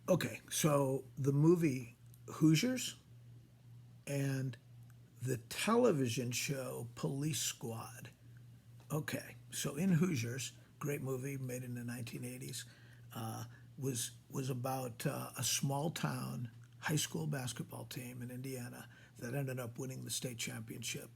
Okay, so the movie Hoosiers and the television show Police Squad. Okay, so in Hoosiers, great movie made in the 1980s, uh, was about a small town high school basketball team in Indiana that ended up winning the state championship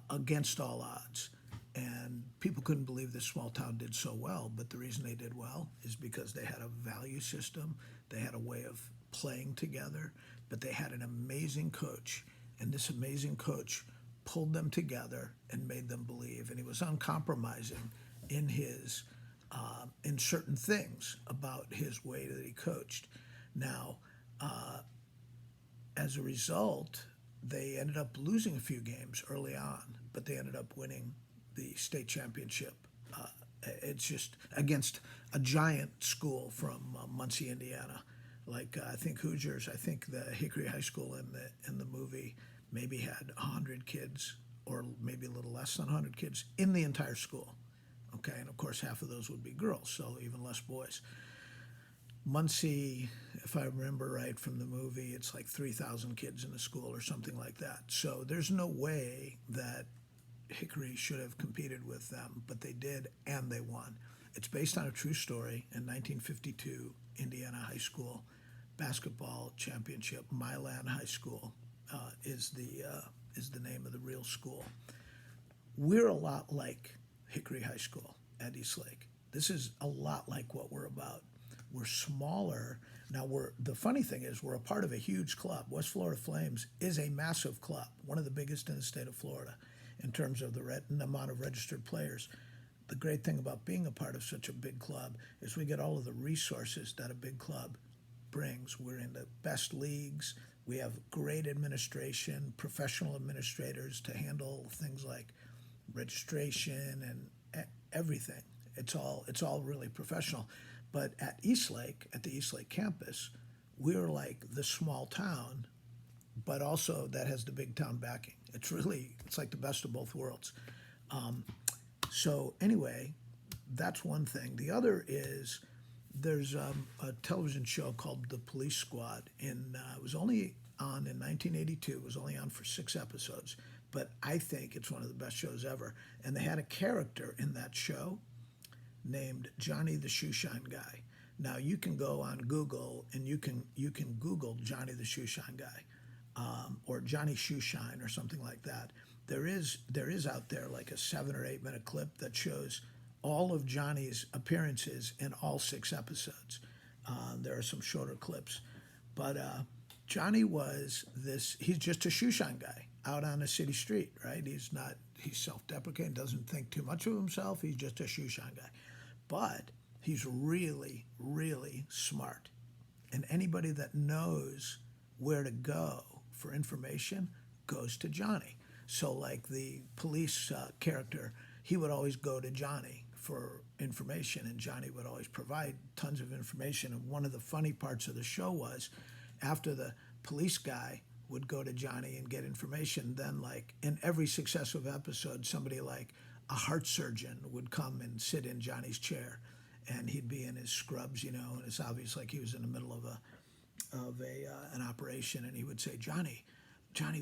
against all odds. And people couldn't believe this small town did so well, but the reason they did well is because they had a value system, they had a way of playing together, but they had an amazing coach, and this amazing coach pulled them together and made them believe. And he was uncompromising in his in certain things about his way that he coached. Now, as a result, they ended up losing a few games early on, but they ended up winning the state championship. It's just against a giant school from Muncie, Indiana. Like I think Hoosiers, I think the Hickory High School in the movie maybe had 100 kids, or maybe a little less than 100 kids in the entire school. Okay, and of course half of those would be girls, so even less boys. Muncie, if I remember right from the movie, it's like 3,000 kids in the school or something like that. So there's no way that Hickory should have competed with them, but they did, and they won. It's based on a true story. In 1952, Indiana High School basketball championship. Milan High School is the name of the real school. We're a lot like Hickory High School at East Lake. This is a lot like what we're about. We're smaller. Now the funny thing is we're a part of a huge club. West Florida Flames is a massive club, one of the biggest in the state of Florida in terms of the amount of registered players. The great thing about being a part of such a big club is we get all of the resources that a big club brings. We're in the best leagues. We have great administration, professional administrators to handle things like registration and everything. It's all really professional. But at Eastlake, at the Eastlake campus, we're like the small town, but also that has the big town backing. It's like the best of both worlds. So anyway, that's one thing. The other is there's a television show called The Police Squad. It was only on in 1982. It was only on for 6 episodes, but I think it's one of the best shows ever. And they had a character in that show named Johnny the Shoeshine Guy. Now you can go on Google and you can Google Johnny the Shoeshine Guy, or Johnny Shoeshine or something like that. There is out there like a 7 or 8 minute clip that shows all of Johnny's appearances in all 6 episodes. There are some shorter clips, but Johnny was this. He's just a shoeshine guy out on a city street, right? He's self-deprecating, doesn't think too much of himself. He's just a shoeshine guy, but he's really, really smart. And anybody that knows where to go for information goes to Johnny. So, like the police character, he would always go to Johnny for information, and Johnny would always provide tons of information. And one of the funny parts of the show was after the police guy would go to Johnny and get information, then, like, in every successive episode, somebody like a heart surgeon would come and sit in Johnny's chair, and he'd be in his scrubs, and it's obvious like he was in the middle of an operation, and he would say, Johnny,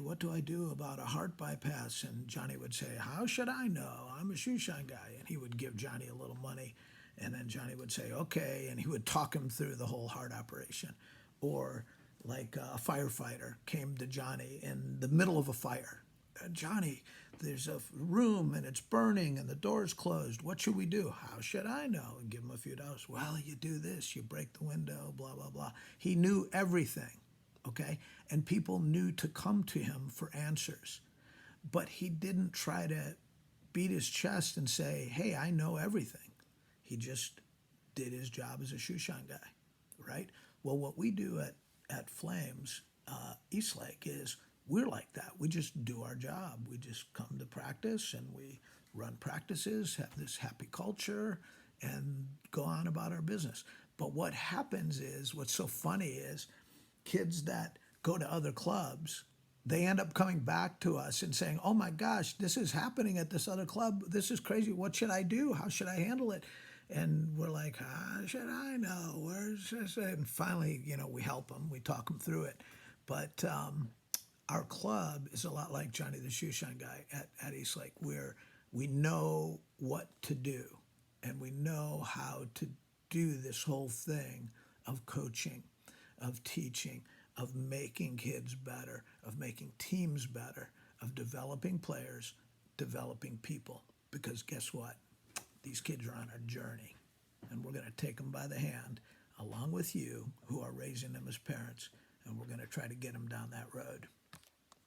what do I do about a heart bypass? And Johnny would say, how should I know? I'm a shoeshine guy. And he would give Johnny a little money, and then Johnny would say, okay, and he would talk him through the whole heart operation. Or like a firefighter came to Johnny in the middle of a fire. Johnny, there's a room and it's burning and the door's closed. What should we do? How should I know? And give him a few dollars. Well, you do this, you break the window, blah, blah, blah. He knew everything, okay? And people knew to come to him for answers. But he didn't try to beat his chest and say, hey, I know everything. He just did his job as a shoeshine guy, right? Well, what we do at Flames Eastlake is we're like that. We just do our job. We just come to practice and we run practices, have this happy culture, and go on about our business. But what happens is, what's so funny is kids that go to other clubs, they end up coming back to us and saying, oh my gosh, this is happening at this other club. This is crazy. What should I do? How should I handle it? And we're like, how should I know? Where's this? And finally, we help them. We talk them through it. But our club is a lot like Johnny the Shoeshine Guy at Eastlake, where we know what to do and we know how to do this whole thing of coaching, of teaching, of making kids better, of making teams better, of developing players, developing people. Because guess what? These kids are on a journey, and we're going to take them by the hand, along with you, who are raising them as parents, and we're going to try to get them down that road.